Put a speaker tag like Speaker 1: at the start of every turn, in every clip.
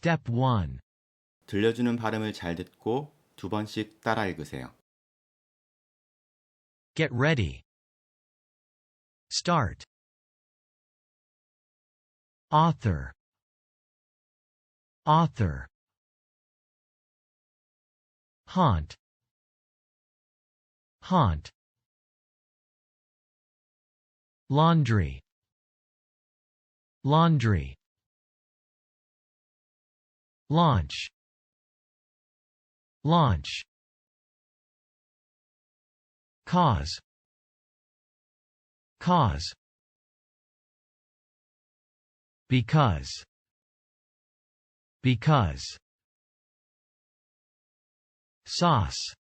Speaker 1: Step 1.
Speaker 2: 들려주는 발음을 잘 듣고 2번씩 따라 읽으세요.
Speaker 1: Get ready. Start. Author. Author. Haunt. Haunt. Laundry. Laundry. Launch. Launch. Cause. Cause. Because. Because. Sauce.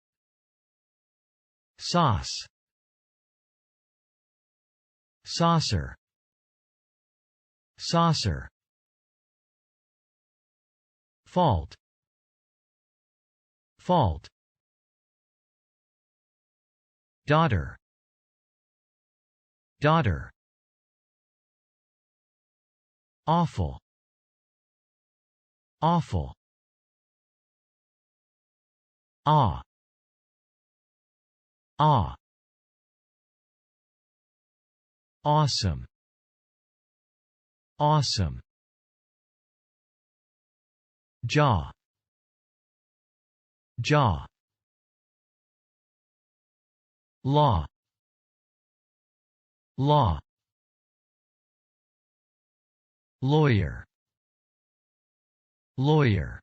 Speaker 1: Sauce. Saucer. Saucer. Fault. Fault. Daughter. Daughter. Awful. Awful. Ah. Ah. Awesome. Awesome. Jaw. Jaw. Law. Law. Lawyer. Lawyer.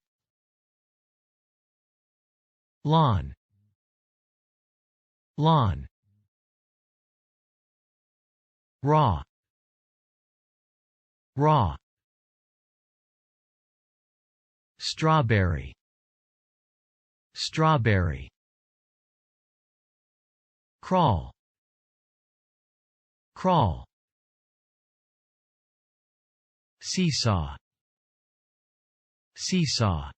Speaker 1: Lawn. Lawn. Raw. Raw. Strawberry. Strawberry. Crawl. Crawl. Seesaw. Seesaw.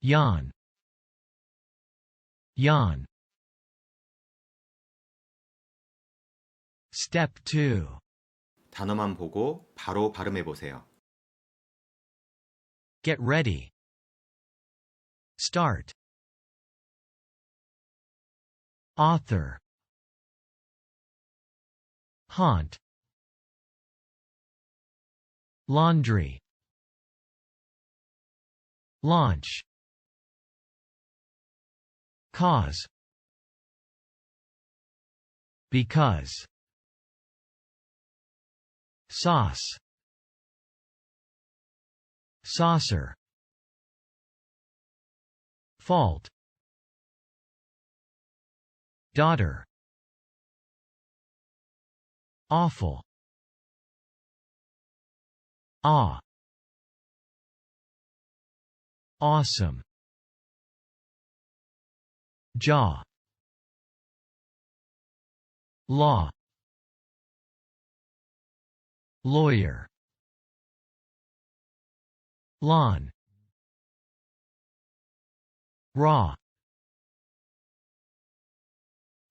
Speaker 1: Yawn. Yawn. Step 2.
Speaker 2: 단어만 보고 바로 발음해 보세요.
Speaker 1: Get ready. Start. Author. Haunt. Laundry. Launch. Cause. Because. Sauce. Saucer. Fault. Daughter. Awful. Ah. Awesome. Jaw. Law. Lawyer. Lawn. Raw.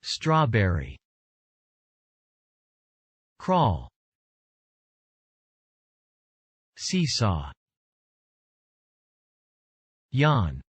Speaker 1: Strawberry. Crawl. Seesaw. Yawn.